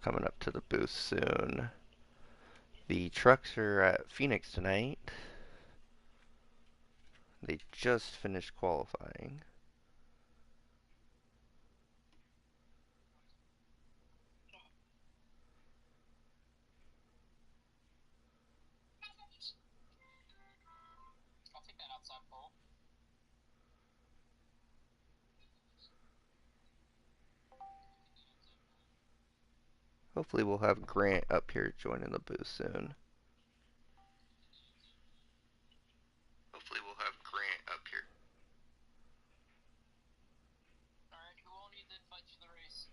coming up to the booth soon. The trucks are at Phoenix tonight. They just finished qualifying. Hopefully we'll have Grant up here joining the booth soon. Hopefully we'll have Grant up here. Alright, who all needs invites for the race?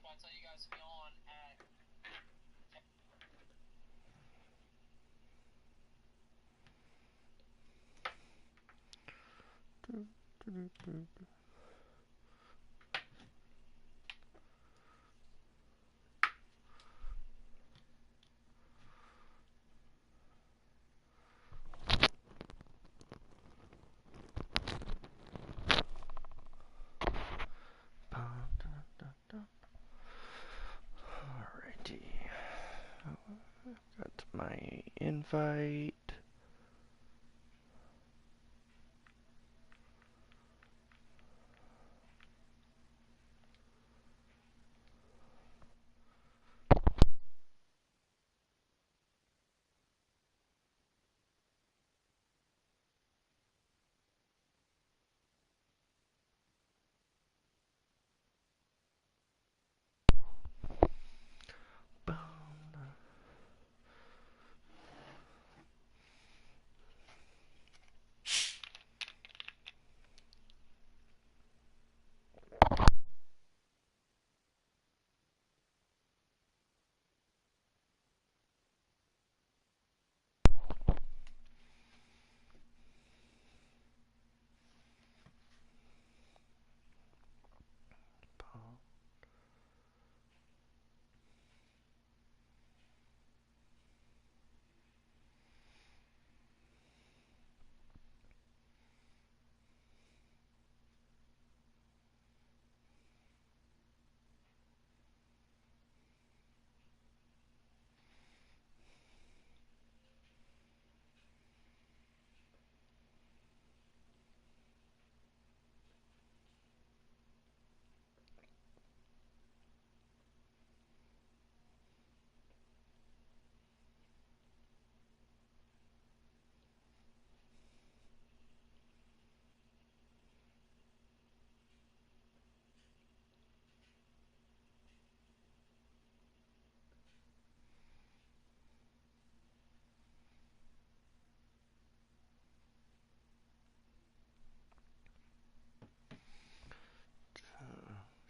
That's how you guys be on at Alrighty. Got my invite.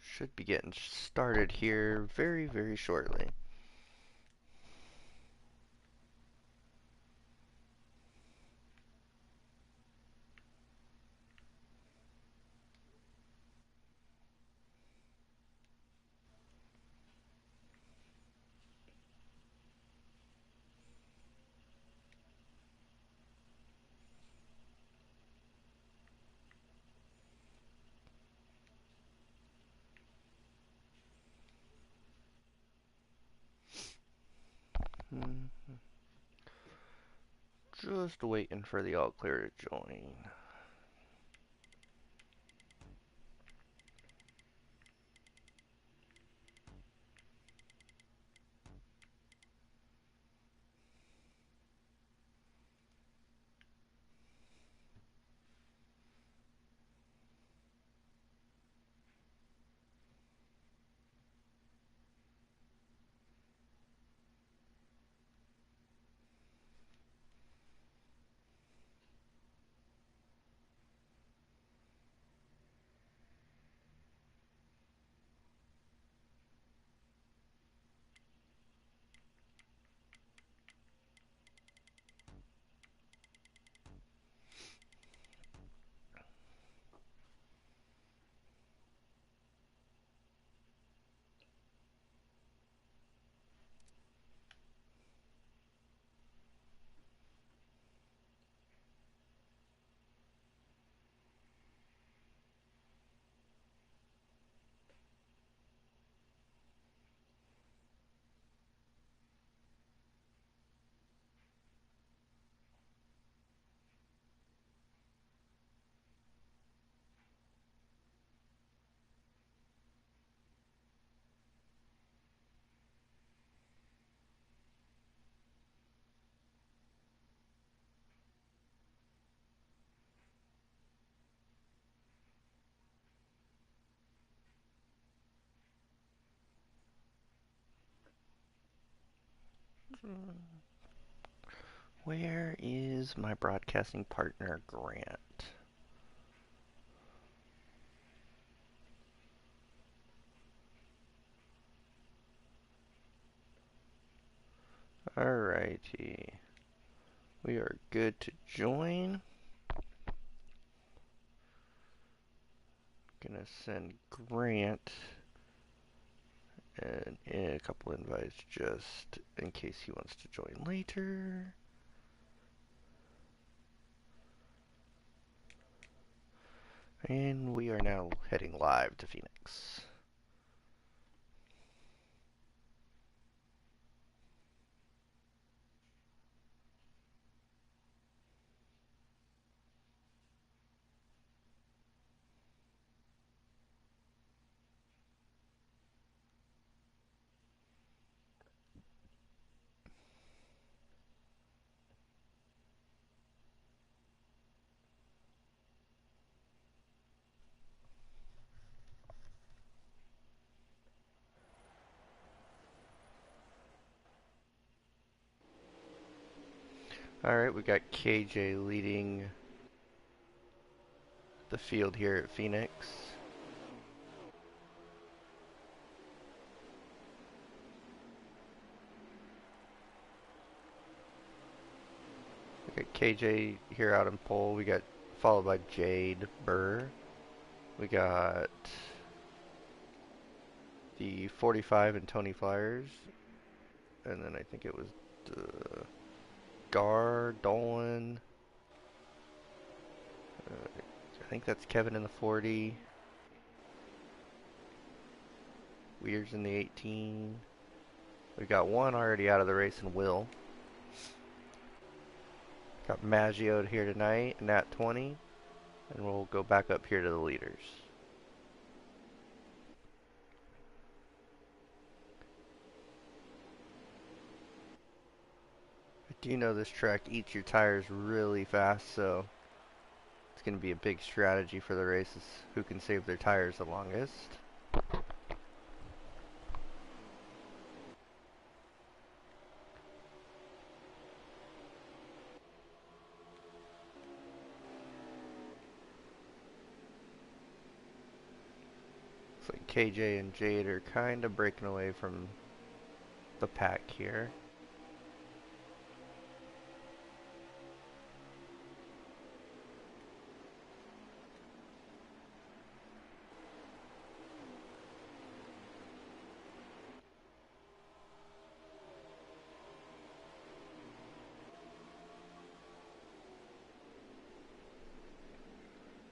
Should be getting started here very, very shortly. Just waiting for the all clear to join. Where is my broadcasting partner, Grant? Alrighty. We are good to join. Gonna send Grant a couple invites just in case he wants to join later. And we are now heading live to Phoenix. Alright, we got KJ leading the field here at Phoenix. We got KJ here out in pole. We got followed by Jade Burr. We got the 45 and Tony Flyers. And then I think it was Gar, Dolan. I think that's Kevin in the 40. Weir's in the 18. We got one already out of the race in Will. Got Maggio here tonight, Nat 20. And we'll go back up here to the leaders. I do know this track eats your tires really fast, so it's going to be a big strategy for the races, who can save their tires the longest. Looks like KJ and Jade are kind of breaking away from the pack here.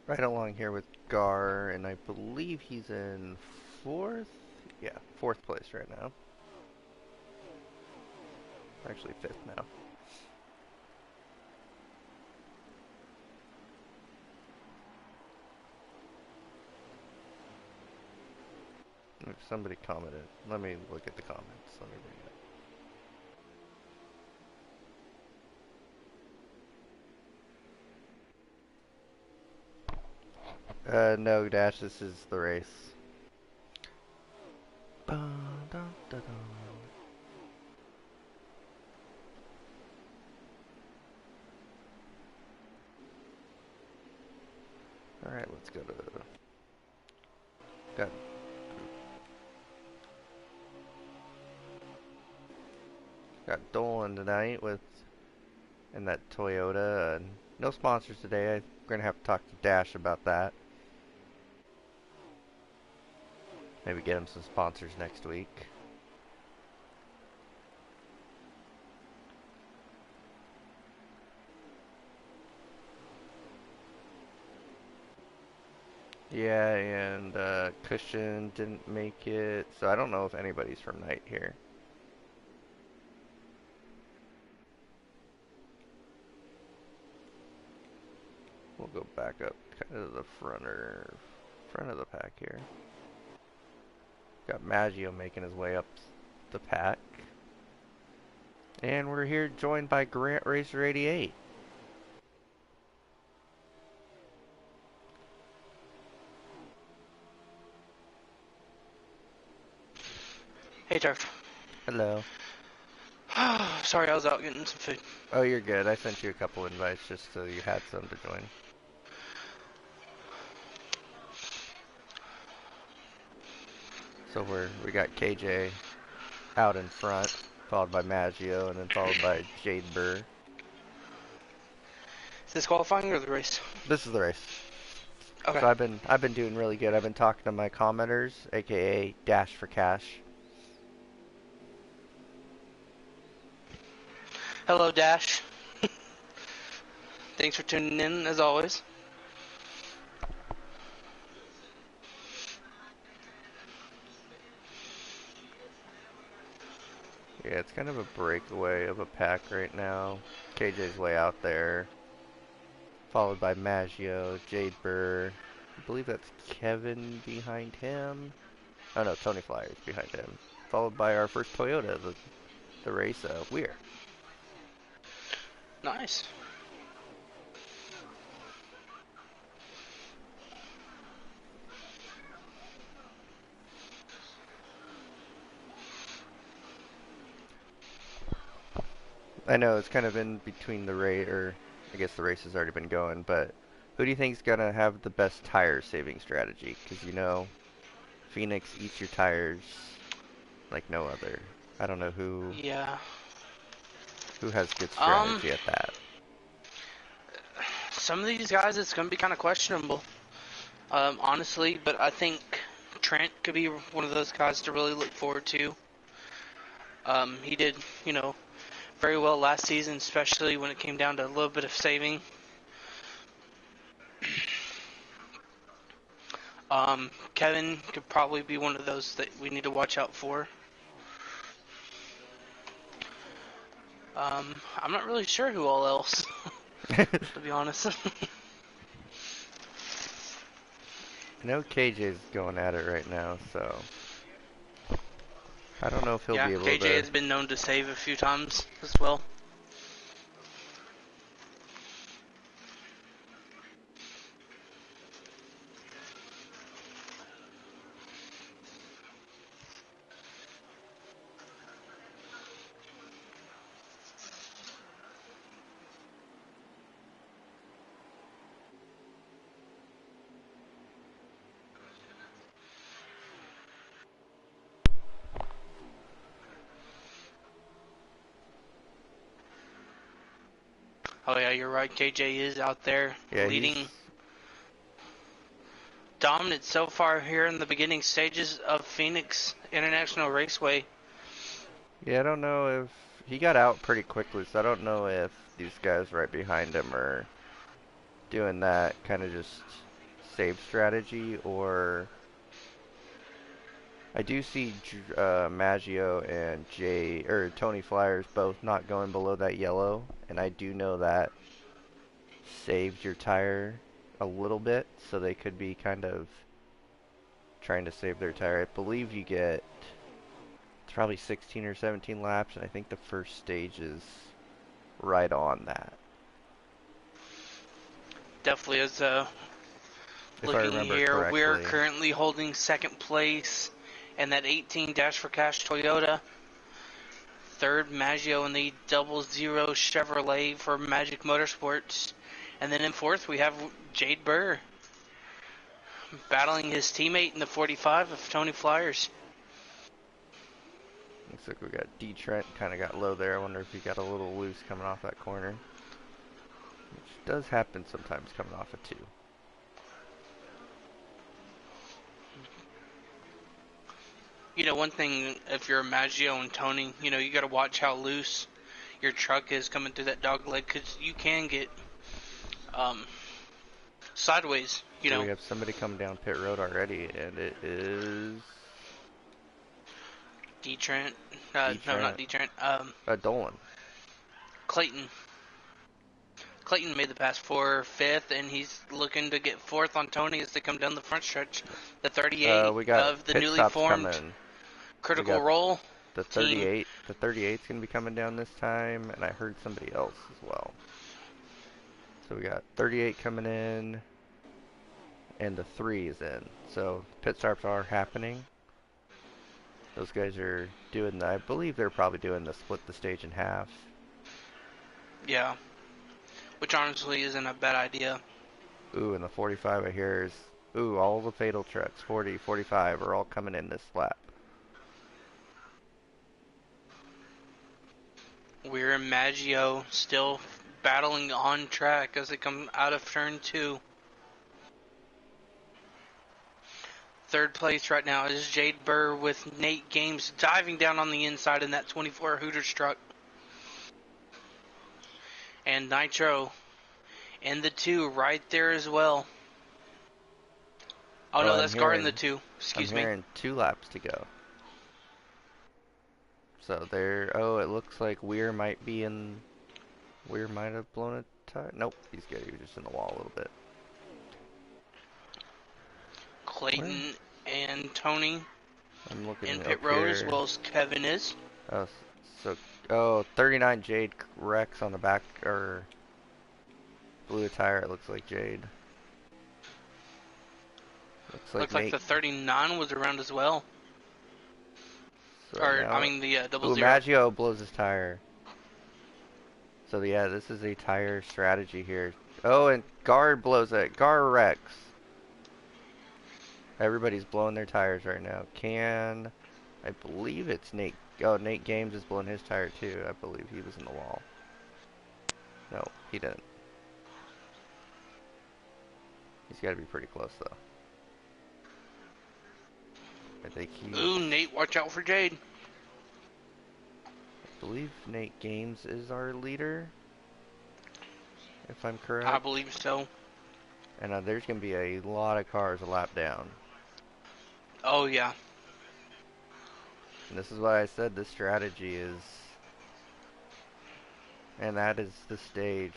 Right along here with Gar, and I believe he's in fourth? Yeah, fourth place right now. Actually fifth now. If somebody commented, let me look at the comments. Let me read it. No, Dash, this is the race. Alright, let's go to... Got Dolan tonight with... in that Toyota. No sponsors today. I'm going to have to talk to Dash about that. Maybe get him some sponsors next week. Yeah, and Cushion didn't make it, so I don't know if anybody's from night here. We'll go back up kind of to the front of the pack here. Got Maggio making his way up the pack. And we're here joined by Grant Racer 88. Hey, Jeff. Hello. Sorry, I was out getting some food. Oh, you're good. I sent you a couple invites just so you had some to join. So we got KJ out in front, followed by Maggio, and then followed by Jade Burr. Is this qualifying or the race? This is the race. Okay. So I've been doing really good. I've been talking to my commenters, aka Dash for Cash. Hello, Dash. Thanks for tuning in, as always. Yeah, it's kind of a breakaway of a pack right now. KJ's way out there, followed by Maggio, Jade Burr. I believe that's Kevin behind him. Oh no, Tony Flyers behind him. Followed by our first Toyota, the race, Weir. Nice. I know it's kind of in between the race, or I guess the race has already been going, but who do you think's gonna have the best tire saving strategy? Because you know, Phoenix eats your tires like no other. I don't know Yeah. who has good Um, strategy at that. some of these guys, it's going to be kind of questionable, honestly, but I think Trent could be one of those guys to really look forward to. He did, very well last season, especially when it came down to a little bit of saving. Kevin could probably be one of those that we need to watch out for. I'm not really sure who all else, to be honest. I know KJ's going at it right now, so I don't know if he'll Yeah, be able KJ to. has been known to save a few times as well. Oh yeah, you're right. KJ is out there Yeah, leading dominant so far here in the beginning stages of Phoenix International Raceway. yeah, I don't know if he got out pretty quickly, so I don't know if these guys right behind him are doing that kind of just save strategy, or I do see Maggio and Tony Flyers both not going below that yellow, and I do know that saved your tire a little bit, so they could be kind of trying to save their tire. I believe you get it's probably 16 or 17 laps, and I think the first stage is right on that. Definitely is If I looking remember here. We're correctly. currently holding second place in that 18 Dash for Cash Toyota. Third, Maggio in the 00 Chevrolet for Magic Motorsports. And then in fourth, we have Jade Burr battling his teammate in the 45 of Tony Flyers. Looks like we got D Trent kind of got low there. I wonder if he got a little loose coming off that corner. Which does happen sometimes coming off a 2. One thing, if you're Maggio and Tony, you got to watch how loose your truck is coming through that dog leg, because you can get sideways, So we have somebody coming down pit road already, and it is D-Trent. D No, Trent. not D-Trent. Dolan. Clayton. Clayton made the pass for fifth, and he's looking to get fourth on Tony as they come down the front stretch. The 38 We got of the pit newly stops formed coming. Critical Role The team. 38. The 38's gonna be coming down this time, and I heard somebody else as well. So we got 38 coming in, and the 3 is in. So pit stops are happening. Those guys are doing I believe they're probably doing the split the stage in half. Yeah, which honestly isn't a bad idea. Ooh, and the 45 I hear is, ooh, all the fatal trucks, 40, 45 are all coming in this lap. We're in Maggio still battling on track as they come out of turn 2. Third place right now is Jade Burr with Nate Games diving down on the inside in that 24 Hooters truck. And Nitro in the 2 right there as well. Oh Oh, no, that's Gar in the 2. I'm Excuse me. hearing 2 laps to go. So there, oh, it looks like Weir might have blown a tire. Nope, he's good. He was just in the wall a little bit. Clayton and Tony I'm looking in up pit road as here. well as Kevin is. Oh, oh, 39 Jade Rex on the back, or blew a tire, it looks like Jade. Looks like Nate. the 39 was around as well. So Or, now, I mean the double ooh, zero. Maggio blows his tire. So yeah, this is a tire strategy here. Oh, and Guard blows it. Gar Rex. Everybody's blowing their tires right now. I believe it's Nate. Oh, Nate Games is blowing his tire too. I believe he was in the wall. No, he didn't. He's got to be pretty close though. I think Ooh, Nate, watch out for Jade. I believe Nate Games is our leader, if I'm correct. I believe so. And there's going to be a lot of cars a lap down. Oh, yeah. And this is why I said this strategy is... And that is the stage.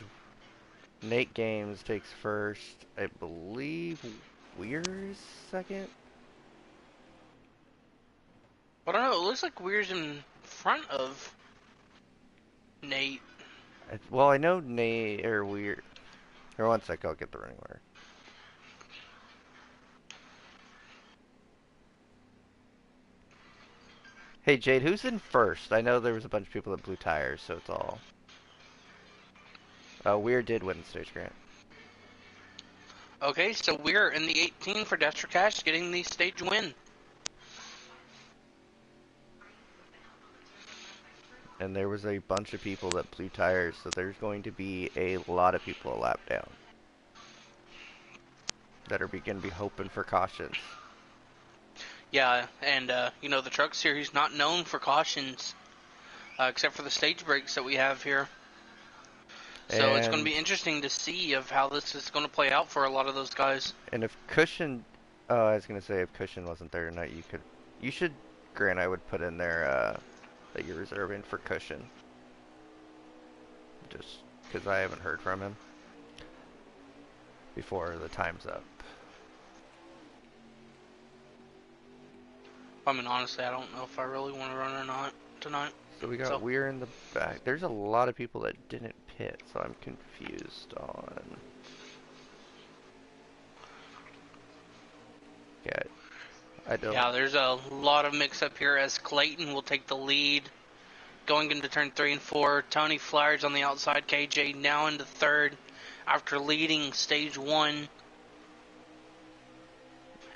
Nate Games takes first. I believe Weir's second? I don't know, it looks like Weir's in front of Nate. Well, I know Nate, or Weir... Here, one sec, I'll get the running order. Hey, Jade, who's in first? I know there was a bunch of people that blew tires, so it's all... Weir did win the stage grant. Okay, so we're in the 18 for Destra Cash getting the stage win. And there was a bunch of people that blew tires, so there's going to be a lot of people a lap down that are going to be hoping for cautions. Yeah, and you know, the truck series not known for cautions, except for the stage breaks that we have here. So it's going to be interesting to see of how this is going to play out for a lot of those guys. And if Cushion, I was going to say if Cushion wasn't there tonight, you should, Grant, I would put in there that you're reserving for Cushion. Just because I haven't heard from him before the time's up. I mean, honestly, I don't know if I really want to run or not tonight. So we got Weir in the back. There's a lot of people that didn't pit, so I'm confused on... Yeah, I don't... Yeah, there's a lot of mix-up here as Clayton will take the lead. Going into turn 3 and 4, Tony Flyers on the outside, KJ now into third after leading stage 1.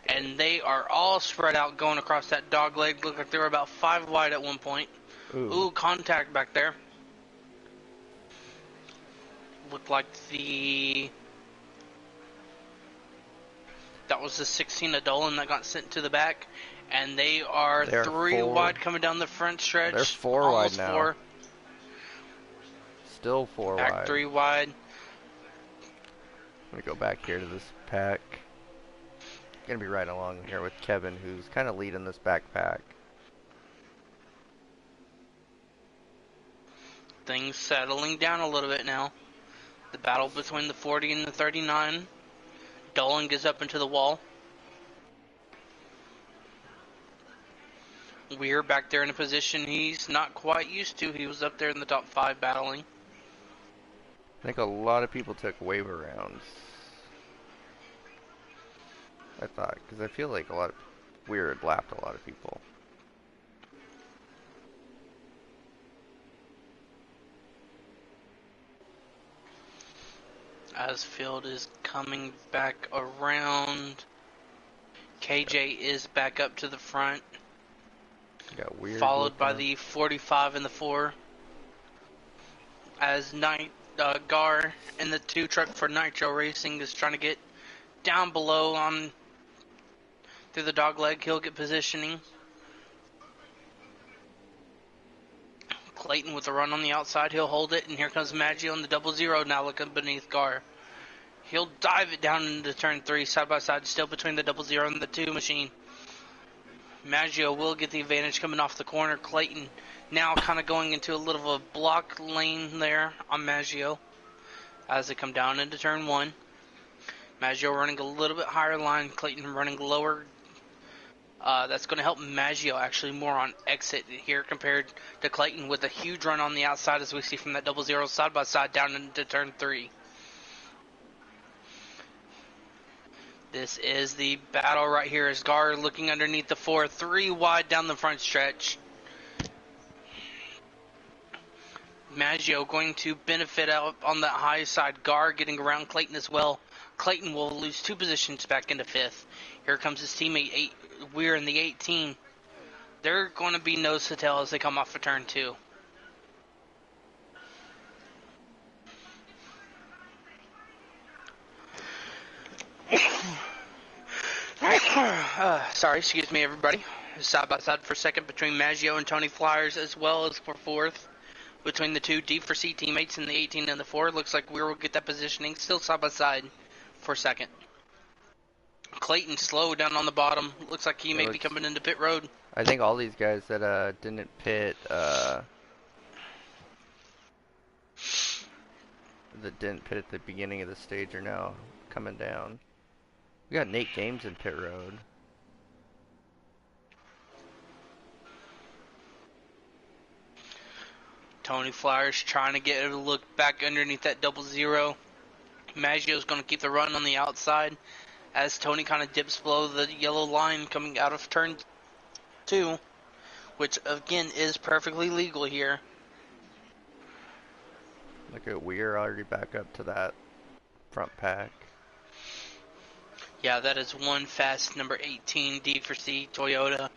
And they are all spread out going across that dog leg. Looked like they were about 5 wide at one point. Ooh, contact back there. Looked like that was the 16 Adolan that got sent to the back. And they're 3 wide coming down the front stretch. They're 4 wide now. 4. Still 4 wide. Back 3 wide. I'm going to go back here to this pack. Going to be right along here with Kevin, who's kind of leading this backpack. Things settling down a little bit now. The battle between the 40 and the 39. Dolan gets up into the wall. We're back there in a position he's not quite used to. He was up there in the top 5 battling. I think a lot of people took waiver rounds. I thought, because I feel like Weir had lapped a lot of people. as field is coming back around. KJ is back up to the front, Got weird followed by looking. the 45 and the 4. As Gar in the 2 truck for Nitro Racing is trying to get down below on through the dog leg. He'll get positioning. Clayton with a run on the outside. He'll hold it, and here comes Maggio on the 00 now looking beneath Gar. He'll dive it down into turn 3, side by side, still between the 00 and the 2 machine. Maggio will get the advantage coming off the corner. Clayton now kind of going into a little of a block lane there on Maggio as they come down into turn 1. Maggio running a little bit higher line, Clayton running lower. That's going to help Maggio actually more on exit here compared to Clayton with a huge run on the outside as we see from that 00 side by side down into turn 3. This is the battle right here as Gar looking underneath the 4, 3 wide down the front stretch. Maggio going to benefit out on that high side. Gar getting around Clayton as well. Clayton will lose 2 positions back into 5th. Here comes his teammate Weir in the 18. They're going to be nose to tail as they come off of turn 2. Sorry, excuse me, everybody. Side by side for second between Maggio and Tony Flyers, as well as for 4th between the 2 D for C teammates in the 18 and the 4. Looks like Weir will get that positioning still side by side for second. Clayton slow down on the bottom. Looks like he may be coming into pit road. I think all these guys that didn't pit that didn't pit at the beginning of the stage are now coming down. We got Nate Games in pit road. Tony Flyers trying to get a look back underneath that 00. Maggio's going to keep the run on the outside as Tony kind of dips below the yellow line coming out of turn 2, which again is perfectly legal here. Look at Weir already back up to that front pack. Yeah, that is one fast number 18 D for C Toyota.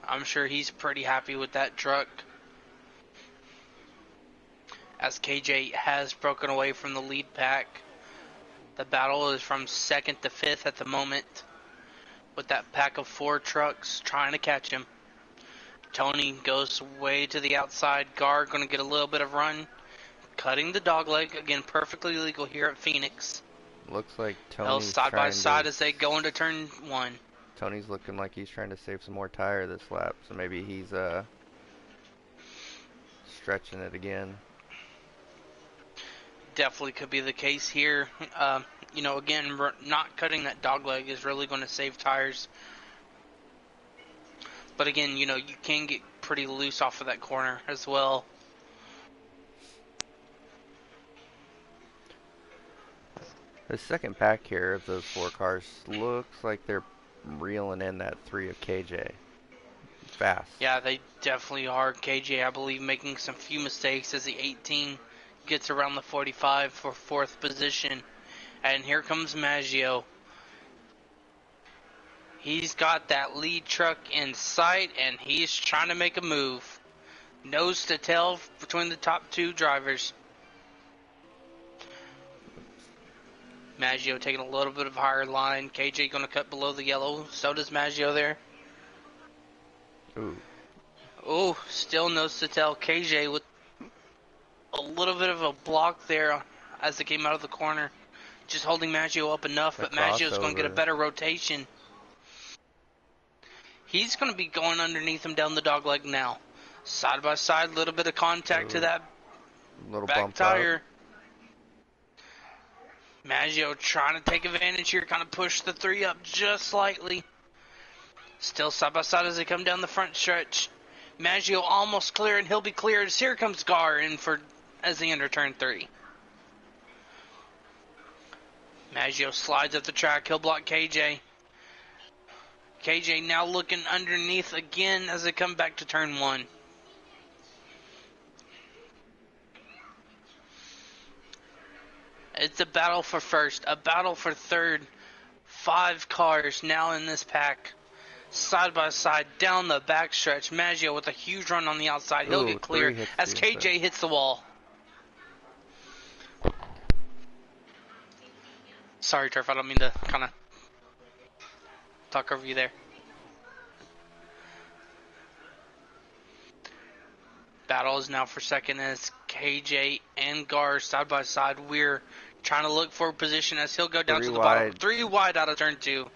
I'm sure he's pretty happy with that truck. As KJ has broken away from the lead pack. The battle is from 2nd to 5th at the moment, with that pack of 4 trucks trying to catch him. Tony goes way to the outside. Gar going to get a little bit of run, cutting the dog leg. Again, perfectly legal here at Phoenix. Looks like They'll Tony's side by trying side to, as they go into turn 1. Tony's looking like he's trying to save some more tire this lap, so maybe he's stretching it again. Definitely could be the case here. Again, not cutting that dog leg is really going to save tires. But again, you can get pretty loose off of that corner as well. The second pack here of those 4 cars looks like they're reeling in that 3 of KJ. Fast. Yeah, they definitely are. KJ, I believe, making some few mistakes as the 18 gets around the 45 for 4th position. And here comes Maggio. He's got that lead truck in sight, and he's trying to make a move. Nose to tail between the top 2 drivers. Maggio taking a little bit of higher line. KJ going to cut below the yellow. So does Maggio there. Ooh. Oh, still nose to tail. KJ with a little bit of a block there as it came out of the corner. Just holding Maggio up enough, but Maggio's going to get a better rotation. He's going to be going underneath him down the dog leg now. Side by side, a little bit of contact to that little back bump tire. up. Maggio trying to take advantage here, kind of push the 3 up just slightly. Still side by side as they come down the front stretch. Maggio almost clear, and he'll be cleared. Here comes Gar in as they enter turn 3. Maggio slides up the track. He'll block KJ. KJ now looking underneath again as they come back to turn 1. It's a battle for first, a battle for third. 5 cars now in this pack. Side by side, down the backstretch. Maggio with a huge run on the outside. He'll Ooh, get clear 3 hits as the inside. KJ hits the wall. Sorry, Turf, I don't mean to kind of talk over you there. Battle is now for second as KJ and Gar side by side. We're trying to look for position as he'll go down 3 to the bottom. wide. 3 wide out of turn 2.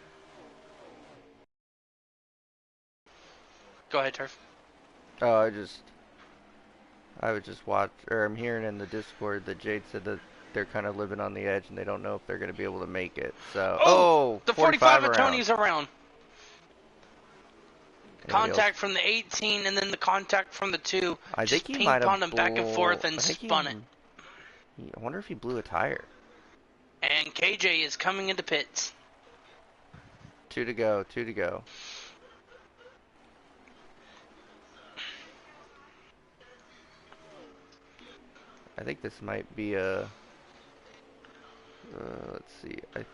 Go ahead, Turf. Oh, I would just watch, or I'm hearing in the Discord that Jade said that they're kind of living on the edge and they don't know if they're going to be able to make it. So, The 45 45 of around. Tony's around. Anybody Contact else? from the 18 and then the contact from the 2. I Just think he might ping-ponged have him back and forth and I think spun it. I wonder if he blew a tire. And KJ is coming into pits. 2 to go, 2 to go. I think this might be a. Let's see. I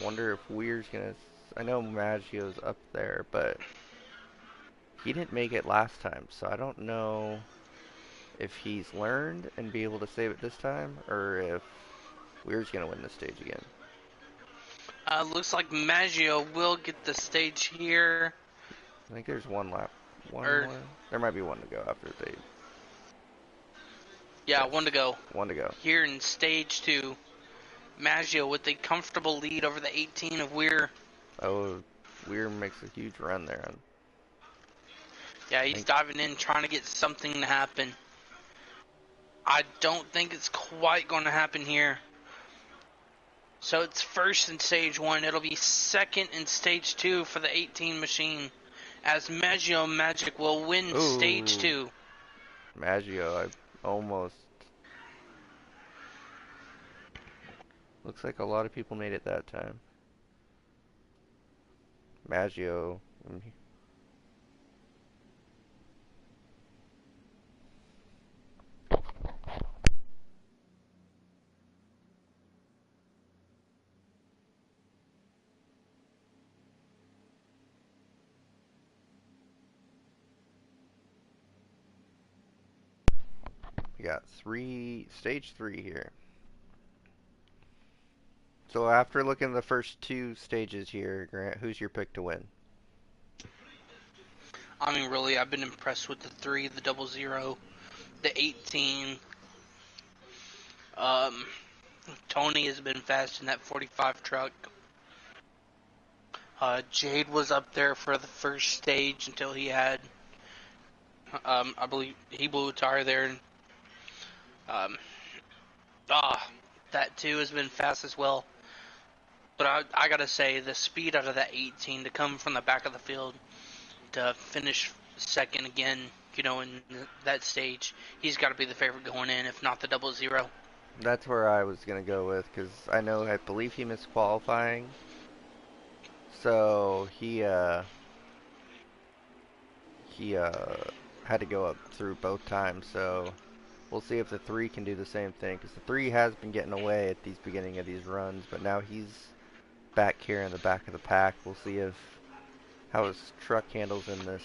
wonder if Weir's gonna. I know Maggio's up there, but he didn't make it last time, so I don't know if he's learned and be able to save it this time, or if Weir's gonna win the stage again. Looks like Maggio will get the stage here. I think there's one lap. One Or- more. There might be one to go after they. Yeah, Yes. 1 to go. One to go. Here in stage 2. Maggio with a comfortable lead over the 18 of Weir. Oh, Weir makes a huge run there. Yeah, he's diving in trying to get something to happen. I don't think it's quite going to happen here. So it's first in stage 1. It'll be second in stage 2 for the 18 machine. As Maggio Magic will win stage Ooh. 2. Maggio, I almost. Looks like a lot of people made it that time. Maggio. We got stage 3 here. So after looking at the first 2 stages here, Grant, who's your pick to win? I mean, really, I've been impressed with the 3, the 00, the 18. Tony has been fast in that 45 truck. Jade was up there for the first stage until he had, I believe he blew a tire there. That too has been fast as well. But I gotta say, the speed out of that 18 to come from the back of the field to finish second again, in that stage, he's got to be the favorite going in, if not the 00. That's where I was going to go with, because I believe he missed qualifying. So he had to go up through both times, so we'll see if the 3 can do the same thing, because the 3 has been getting away at these beginning of these runs, but now he's back here in the back of the pack. We'll see how his truck handles in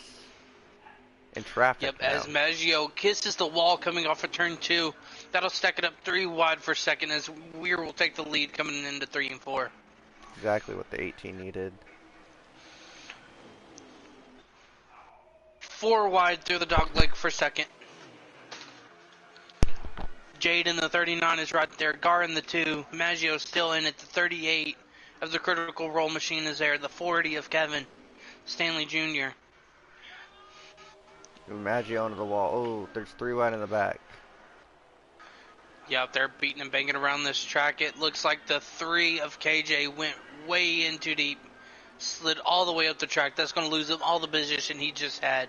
traffic. Yep, now. as Maggio kisses the wall coming off of turn 2, that'll stack it up 3 wide for second as Weir will take the lead coming into 3 and 4. Exactly what the 18 needed. 4 wide through the dog leg for second. Jade in the 39 is right there. Gar in the 2. Maggio still in at the 38 of the critical roll machine is there. The 40 of Kevin Stanley Jr. Maggio onto the wall. Oh, there's 3 wide in the back. Yeah, they're beating and banging around this track. It looks like the 3 of KJ went way in too deep. Slid all the way up the track. That's going to lose him all the position he just had.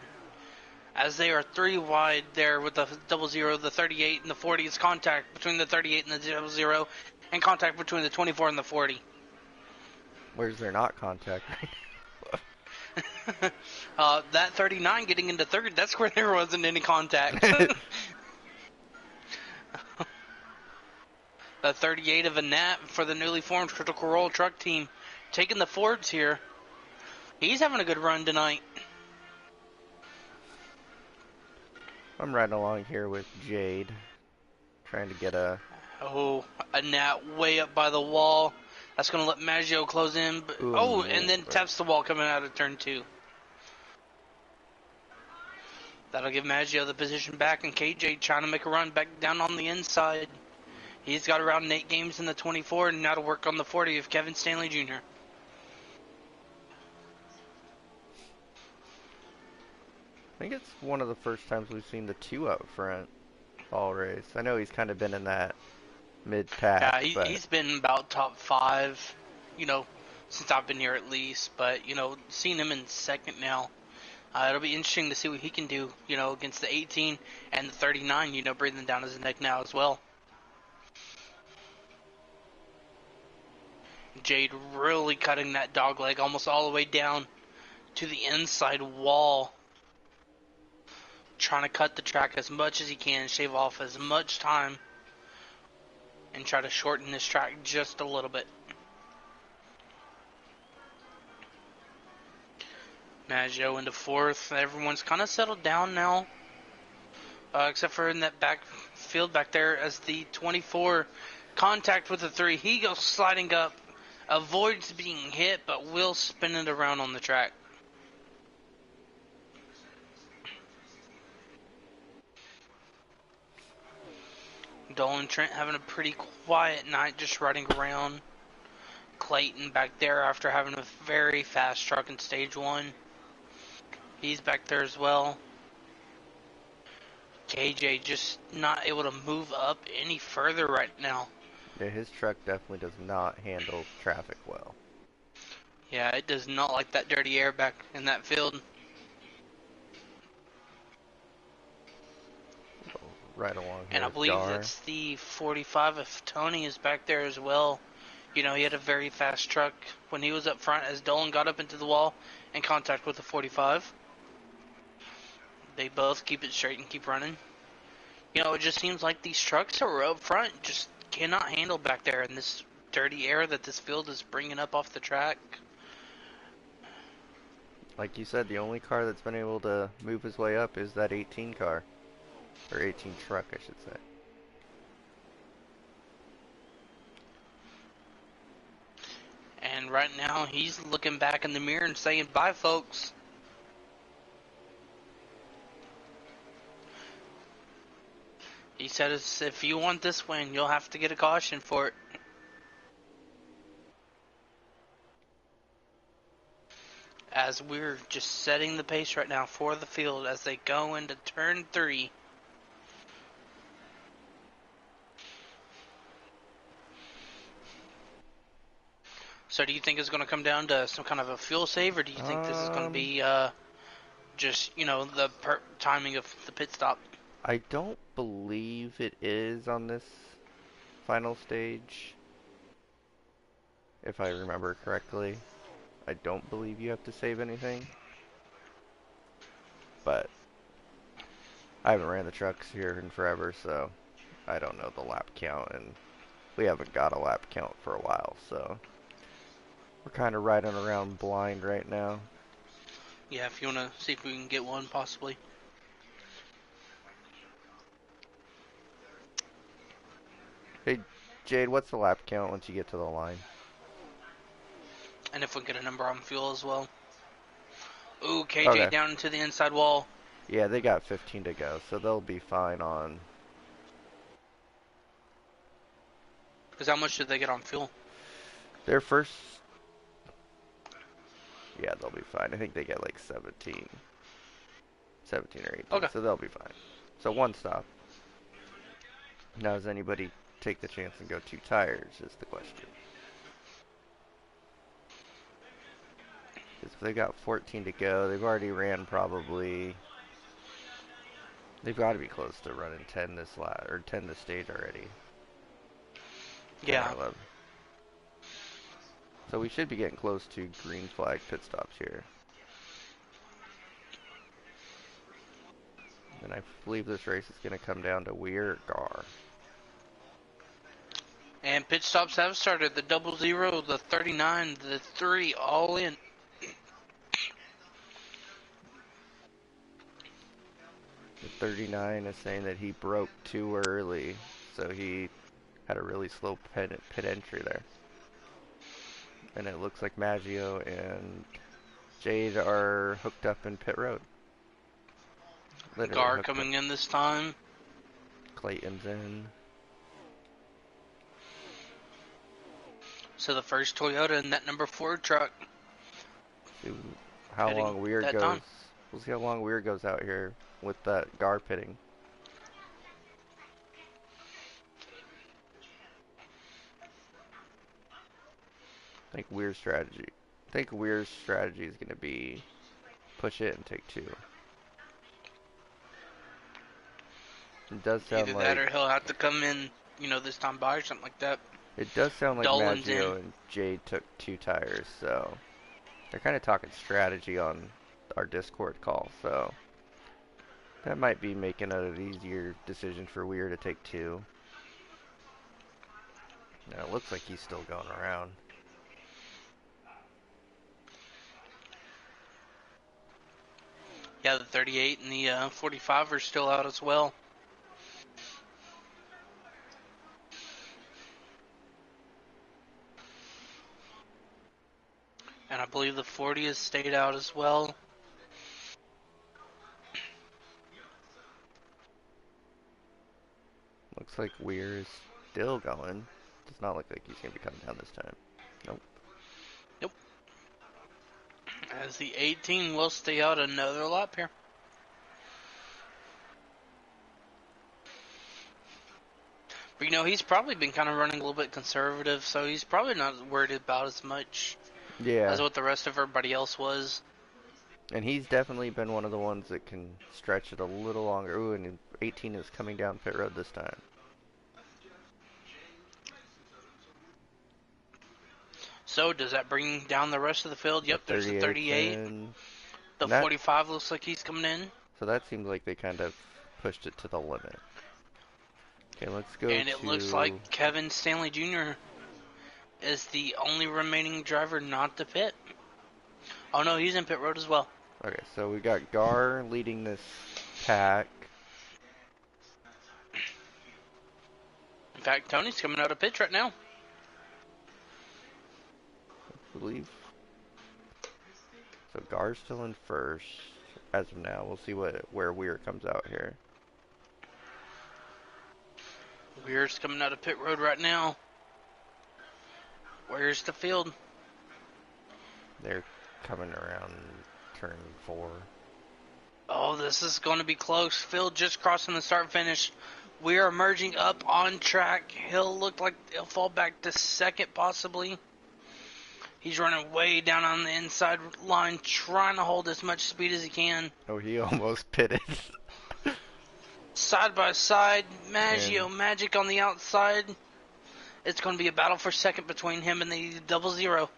As they are 3 wide there with the 00, the 38, and the 40. It's contact between the 38 and the 00, and contact between the 24 and the 40. Where's there not contact? That 39 getting into third, that's where there wasn't any contact. The 38 of a Nat for the newly formed Critical Role truck team. Taking the Fords here. He's having a good run tonight. I'm riding along here with Jade, trying to get a... Oh, a Nat way up by the wall. That's going to let Maggio close in. But, oh, and then taps the wall coming out of turn 2. That'll give Maggio the position back, and KJ trying to make a run back down on the inside. He's got around 8 games in the 24, and now to work on the 40 of Kevin Stanley Jr. I think it's one of the first times we've seen the 2 up front all race. I know he's kind of been in that mid-pack, Yeah, but... he's been about top 5, since I've been here at least. But, seeing him in second now, it'll be interesting to see what he can do, against the 18 and the 39, breathing down his neck now as well. Jade really cutting that dog leg almost all the way down to the inside wall. Trying to cut the track as much as he can, shave off as much time, and try to shorten this track just a little bit. Maggio into 4th. Everyone's kind of settled down now, except for in that back field back there as the 24 contact with the 3. He goes sliding up, avoids being hit, but will spin it around on the track. Dolan Trent having a pretty quiet night, just riding around. Clayton back there after having a very fast truck in stage 1. He's back there as well. KJ just not able to move up any further right now. Yeah, his truck definitely does not handle traffic well. Yeah, it does not like that dirty air back in that field. Right along here. And I believe that's the 45 if Tony is back there as well. He had a very fast truck when he was up front as Dolan got up into the wall in contact with the 45. They both keep it straight and keep running. It just seems like these trucks that are up front just cannot handle back there in this dirty air that this field is bringing up off the track. Like you said, the only car that's been able to move his way up is that 18 car. Or 18 truck, I should say. And right now, he's looking back in the mirror and saying, bye, folks. He said, if you want this win, you'll have to get a caution for it. As we're just setting the pace right now for the field as they go into turn 3. So do you think it's going to come down to some kind of a fuel save, or do you think this is going to be just, the timing of the pit stop? I don't believe it is on this final stage, if I remember correctly. I don't believe you have to save anything. But I haven't ran the trucks here in forever, so I don't know the lap count, and we haven't got a lap count for a while, so we're kind of riding around blind right now. Yeah, if you want to see if we can get one, possibly. Hey, Jade, what's the lap count once you get to the line? And if we get a number on fuel as well. Ooh, KJ Okay. down into the inside wall. Yeah, they got 15 to go, so they'll be fine on... Because how much did they get on fuel? Their first... Yeah, they'll be fine. I think they get like 17. 17 or 18, Okay. So they'll be fine. So one stop. Now, does anybody take the chance and go 2 tires, is the question. Because they got 14 to go. They've already ran probably... They've got to be close to running 10 this lap, or 10 this stage already. Yeah. 11. So we should be getting close to green flag pit stops here. And I believe this race is going to come down to Weir or Gar. And pit stops have started. The 00, the 39, the 3, all in. The 39 is saying that he broke too early, so he had a really slow pit entry there. And it looks like Maggio and Jade are hooked up in pit road. Literally Gar hooked coming up. in this time. Clayton's in. So the first Toyota in that number 4 truck. See how Pitting long Weir that goes. time. We'll see how long Weir goes out here with that Gar pitting. I think Weir's strategy is going to be push it and take 2. It does sound Either that like or he'll have to come in, this time by or something like that. Dolan's Maggio in. and Jade took 2 tires, so they're kind of talking strategy on our Discord call, so that might be making it an easier decision for Weir to take 2. Now it looks like he's still going around. Yeah, the 38 and the 45 are still out as well. And I believe the 40 has stayed out as well. Looks like Weir is still going. Does not look like he's going to be coming down this time. Nope. Nope. As the 18 will stay out another lap here. But he's probably been kind of running a little bit conservative, so he's probably not worried about as much Yeah. as what the rest of everybody else was. And he's definitely been one of the ones that can stretch it a little longer. Ooh, and 18 is coming down pit road this time. So does that bring down the rest of the field? Yep, there's the 38. The 45 looks like he's coming in. So that seems like they kind of pushed it to the limit. Okay, let's go And it looks like Kevin Stanley Jr. is the only remaining driver not to pit. Oh no, he's in pit road as well. Okay, so we got Gar leading this pack. In fact, Tony's coming out of pits right now. I believe. So Gar's still in first as of now. We'll see where Weir comes out here. Weir's coming out of pit road right now. Where's the field? They're coming around turn 4. Oh, this is going to be close. Field just crossing the start finish. We are merging up on track. He'll look like he'll fall back to second possibly. He's running way down on the inside line, trying to hold as much speed as he can. Oh, he almost pitted. Side by side, Maggio Magic on the outside. It's going to be a battle for second between him and the 00.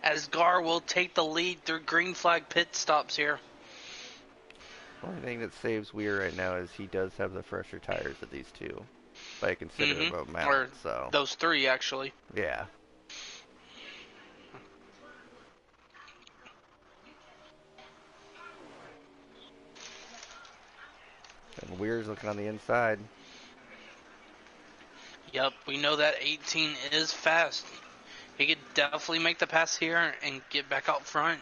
As Gar will take the lead through green flag pit stops here. The only thing that saves Weir right now is he does have the fresher tires of these two, by a considerable amount. Or so those 3 actually. yeah. And Weir's looking on the inside. Yep, we know that 18 is fast. He could definitely make the pass here and get back out front.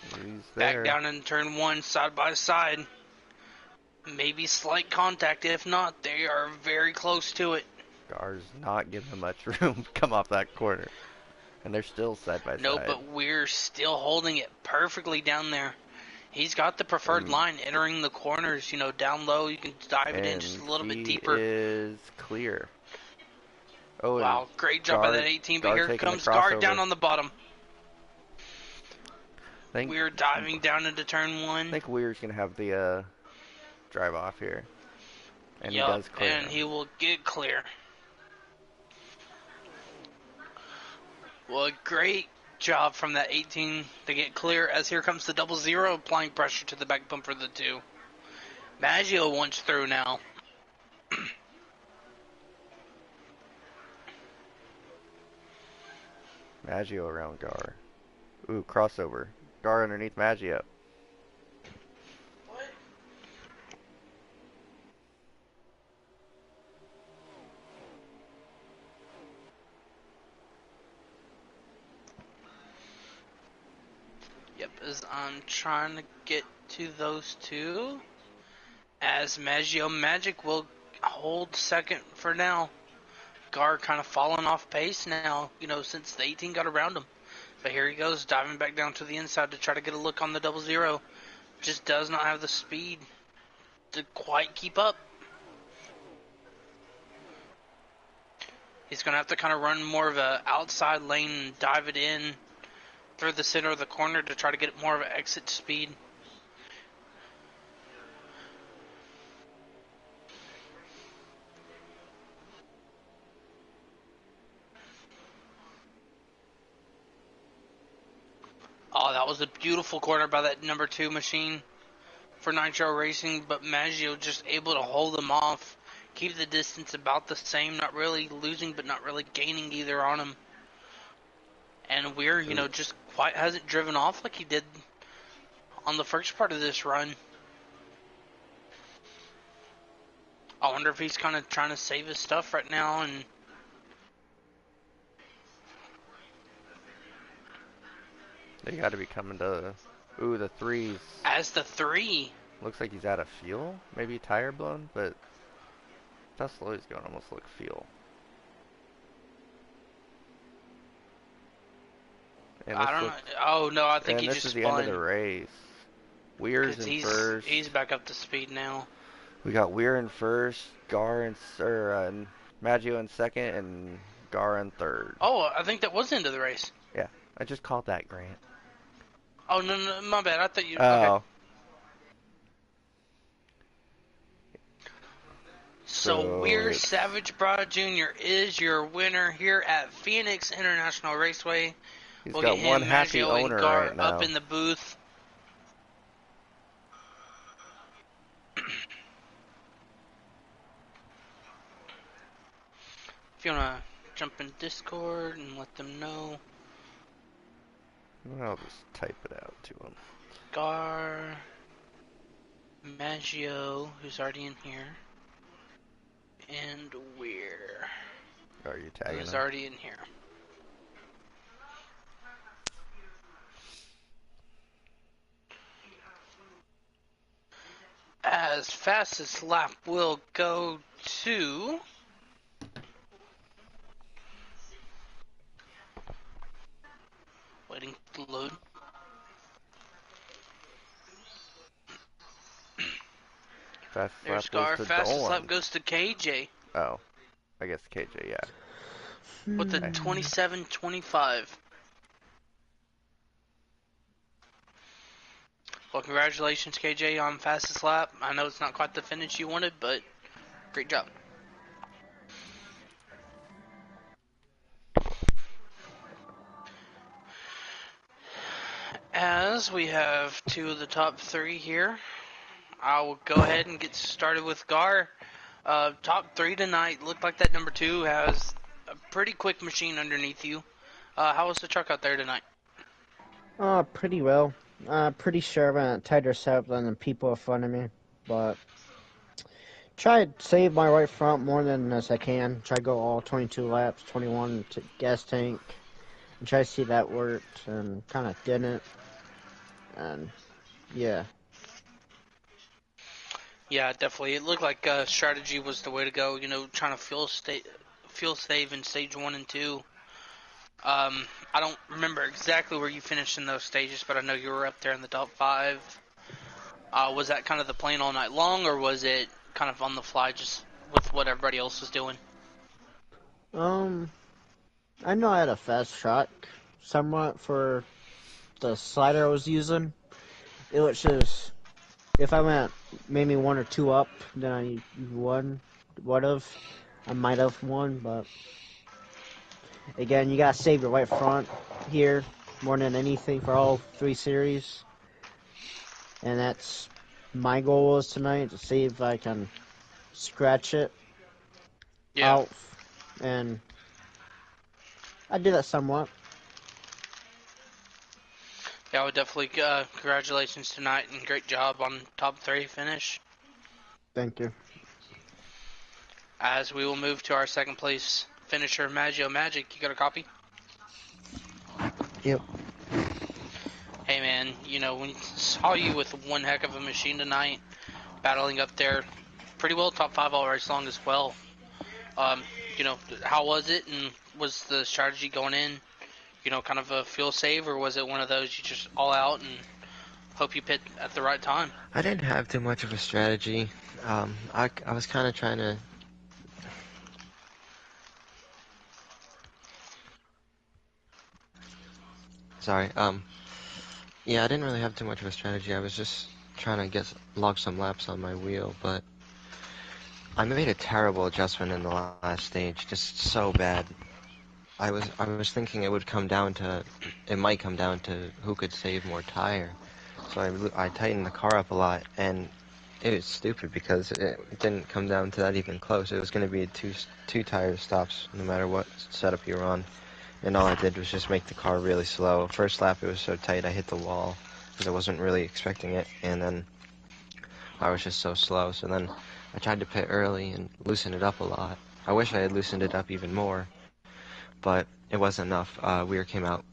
He's there. Back down in turn 1, side by side. Maybe slight contact. If not, they are very close to it. Gar's not giving him much room to come off that corner. And they're still side by side. No, but we're still holding it perfectly down there. He's got the preferred line entering the corners, down low. You can dive it in just a little bit deeper. He is clear. Oh, wow, great job by that 18, but here comes Gar down on the bottom. We're diving down into turn 1. I think Weir's going to have the drive off here. And he does clear. And he will get clear. Well, great job from that 18 to get clear, as here comes the 00 applying pressure to the back bumper of the 2. Maggio wants through now. Maggio around Gar. Ooh, crossover. Gar underneath Maggio. Yep, as I'm trying to get to those two. As Maggio Magic will hold second for now. Gar kind of falling off pace now, since the 18 got around him. But here he goes, diving back down to the inside to try to get a look on the 00. Just does not have the speed to quite keep up. He's going to have to kind of run more of a outside lane and dive it in through the center of the corner to try to get more of an exit speed. Oh, that was a beautiful corner by that number 2 machine for Nitro Racing, but Maggio just able to hold them off, keep the distance about the same, not really losing but not really gaining either on him. And Weir, just quite hasn't driven off like he did on the first part of this run. I wonder if he's kind of trying to save his stuff right now. And They got to be coming to. Ooh, the 3s. as the 3, Looks like he's out of fuel. Maybe tire blown, but how slow he's going almost look fuel. And I don't know. Oh no, I think he this just is spun. the end of the race. Weir's in first. He's back up to speed now. We got Weir in first, Gar in Maggio in second, and Gar in third. Oh, I think that was the end of the race. Yeah, I just called that, Grant. Oh no, my bad. I thought you. Oh. Okay. So Weir Savage Broad Jr. is your winner here at Phoenix International Raceway. We'll got get one him, happy Maggio, owner and Gar right now. up in the booth. If you wanna jump in Discord and let them know. I'll just type it out to him. Gar, Maggio, who's already in here, and Weir, Are you tagging who's him? already in here. As fastest lap will go to waiting to load. Fastest There's lap Gar. goes to Fastest Dolan. lap goes to KJ Oh, I guess KJ, yeah. with the 27:25. Well, congratulations, KJ, on fastest lap. I know it's not quite the finish you wanted, but great job. As we have two of the top 3 here, I will go ahead and get started with Gar. Top 3 tonight. Looked like that number 2 has a pretty quick machine underneath you. How was the truck out there tonight? Pretty well. Pretty sure I'm at a tighter setup than the people in front of me, but try to save my right front more than as I can. Try to go all 22 laps, 21 to gas tank, and try to see that worked, and kind of didn't. And yeah. Yeah, definitely. It looked like strategy was the way to go. Trying to fuel save in stage 1 and 2. I don't remember exactly where you finished in those stages, but I know you were up there in the top 5. Was that kind of the plan all night long, or was it kind of on the fly, just with what everybody else was doing? I know I had a fast track somewhat for the slider I was using. It was just, if I went maybe 1 or 2 up, then I would've. I might have won, but again, you gotta save your right front here more than anything for all 3 series, and that's my goal was tonight to see if I can scratch it Yeah. out, and I did that somewhat. Yeah, I would definitely congratulations tonight and great job on top 3 finish. Thank you. As we will move to our second place finisher, Maggio Magic. You got a copy? Yep. Hey man, you know, we saw you with one heck of a machine tonight, battling up there pretty well, top 5 all race long as well. Um, you know, how was it, and was the strategy going in, you know, kind of a fuel save, or was it one of those you just all out and hope you pit at the right time? I didn't have too much of a strategy. I was kind of trying to. Sorry. Yeah, I didn't really have too much of a strategy. I was just trying to log some laps on my wheel, but I made a terrible adjustment in the last stage, just so bad. I was thinking it might come down to who could save more tire. So I tightened the car up a lot, and it was stupid because it didn't come down to that even close. It was going to be two tire stops no matter what setup you were on, and all I did was just make the car really slow. First lap it was so tight I hit the wall because I wasn't really expecting it, and then I was just so slow. So then I tried to pit early and loosen it up a lot. I wish I had loosened it up even more, but it wasn't enough. Weir came out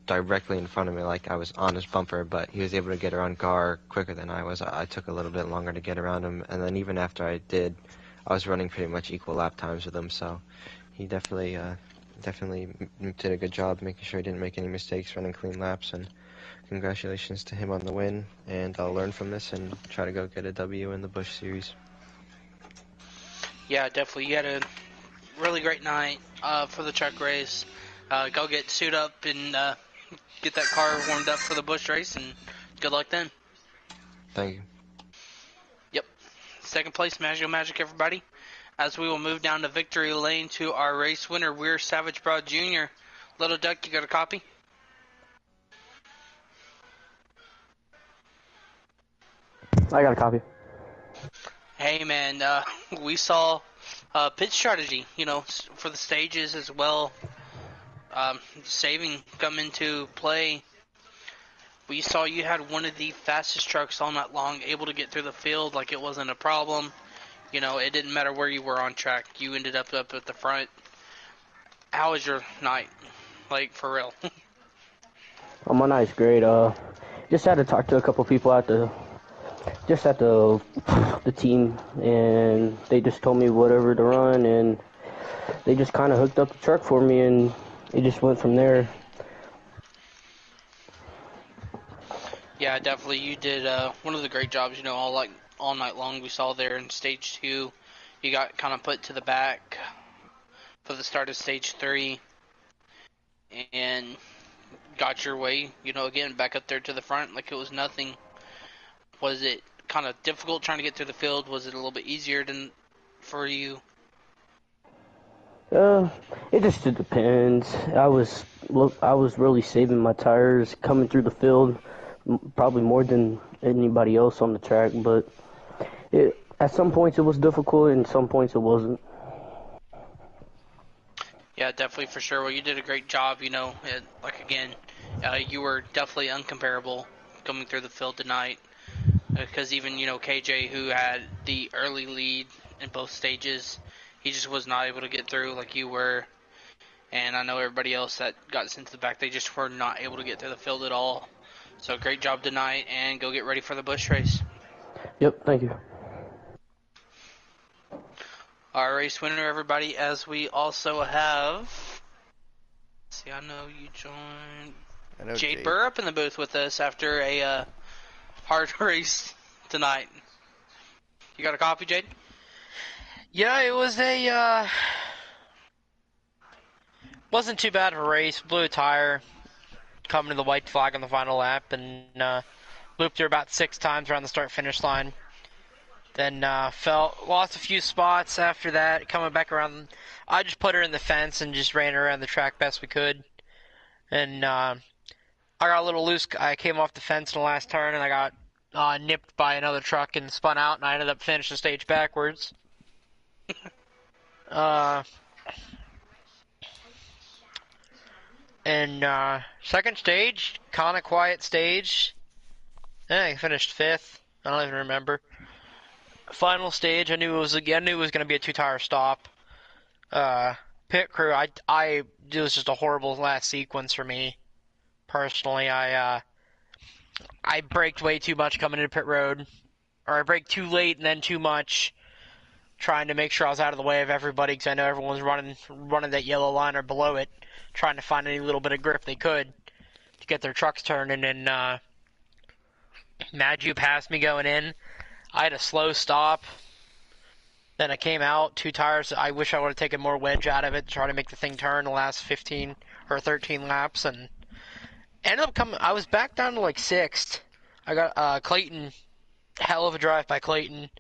directly in front of me like I was on his bumper, but he was able to get around Gar quicker than I was. I took a little bit longer to get around him, and then even after I did, I was running pretty much equal lap times with him, so he definitely did a good job making sure he didn't make any mistakes running clean laps, and congratulations to him on the win, and I'll learn from this and try to go get a W in the Busch Series. Yeah, definitely. You had a really great night for the truck race. Go get suit up and get that car warmed up for the Busch race, and good luck then. Thank you. Yep. Second place, Maggio Magic, everybody. As we will move down to victory lane to our race winner, Weir Savage Broad Jr. Little Duck, you got a copy? I got a copy. Hey man, we saw pit strategy, you know, for the stages as well. Saving come into play. We saw you had one of the fastest trucks all night long, able to get through the field like it wasn't a problem. You know, it didn't matter where you were on track. You ended up at the front. How was your night? Like, for real? My night's great. Just had to talk to a couple people at the team, and they just told me whatever to run, and they just kind of hooked up the truck for me, and it just went from there. Yeah, definitely. You did one of the great jobs, you know, all night long we saw there in stage 2. You got kind of put to the back for the start of stage 3 and got your way, you know, again, back up there to the front like it was nothing. Was it kind of difficult trying to get through the field? Was it a little bit easier for you? It just depends. I was really saving my tires coming through the field, probably more than anybody else on the track. But at some points it was difficult, and some points it wasn't. Yeah, definitely for sure. Well, you did a great job. You know, like again, you were definitely uncomparable coming through the field tonight. Because even, you know, KJ, who had the early lead in both stages, he just was not able to get through like you were. And I know everybody else that got sent to the back, they just were not able to get through the field at all. So great job tonight, and go get ready for the Busch race. Yep, thank you. Our race winner, everybody, as we also have... See, I know you joined... I know Jade Jade. Burr up in the booth with us after a hard race tonight. You got a copy, Jade? Yeah, it was wasn't too bad of a race. Blew a tire coming to the white flag on the final lap, and looped her about 6 times around the start-finish line. Then lost a few spots after that. Coming back around, I just put her in the fence and just ran her around the track best we could. And I got a little loose. I came off the fence in the last turn, and I got nipped by another truck and spun out, and I ended up finishing the stage backwards. And second stage, kind of quiet stage. I finished 5th. I don't even remember. Final stage, I knew it was going to be a 2-tire stop. Pit crew, it was just a horrible last sequence for me. Personally, I braked way too much coming into pit road, or I braked too late and then too much, trying to make sure I was out of the way of everybody because I know everyone was running that yellow line or below it, trying to find any little bit of grip they could to get their trucks turning. And Maggio passed me going in. I had a slow stop. Then I came out, 2 tires. I wish I would have taken more wedge out of it to try to make the thing turn the last 15 or 13 laps, and ended up coming. I was back down to like 6th. I got Clayton, hell of a drive by Clayton.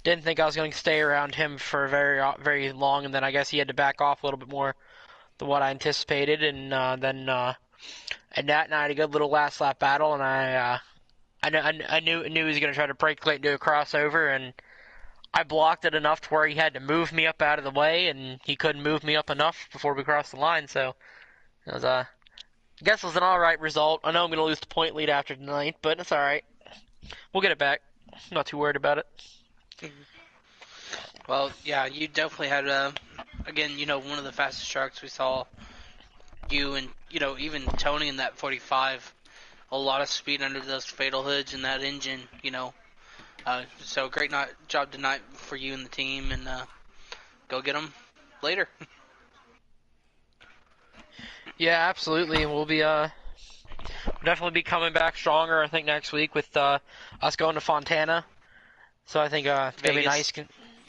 Didn't think I was going to stay around him for very long, and then I guess he had to back off a little bit more than what I anticipated, and then and Nat and I had a good little last lap battle, and I knew he was going to try to break Clayton to a crossover, and I blocked it enough to where he had to move me up out of the way, and he couldn't move me up enough before we crossed the line. So it was I guess it was an all right result. I know I'm going to lose the point lead after tonight, but it's all right. We'll get it back. I'm not too worried about it. Well, yeah, you definitely had again, one of the fastest trucks we saw. You and even Tony in that 45, a lot of speed under those fatal hoods and that engine. So great job tonight for you and the team, and go get them later. Yeah, absolutely. We'll be definitely be coming back stronger. I think next week with us going to Fontana. So I think it's gonna be nice.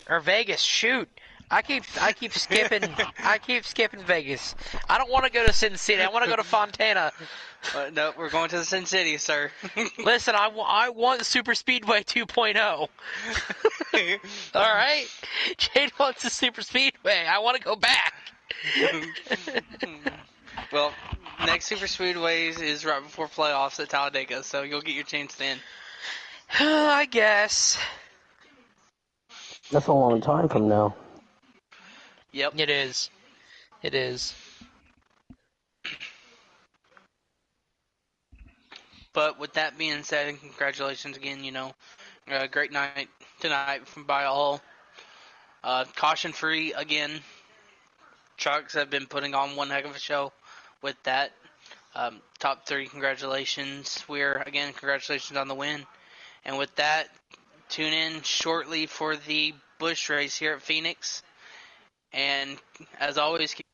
Or Vegas. Shoot, I keep skipping. I keep skipping Vegas. I don't want to go to Sin City. I want to go to Fontana. No, we're going to the Sin City, sir. Listen, I want Super Speedway 2.0. All right, Jade wants a Super Speedway. I want to go back. Well, next Super Speedways is right before playoffs at Talladega, so you'll get your chance then. I guess. That's a long time from now. Yep. It is. It is. But with that being said, congratulations again, great night tonight by all. Caution free again. Trucks have been putting on one heck of a show with that. Top 3, congratulations. Congratulations on the win. And with that, tune in shortly for the Busch race here at Phoenix. And as always, keep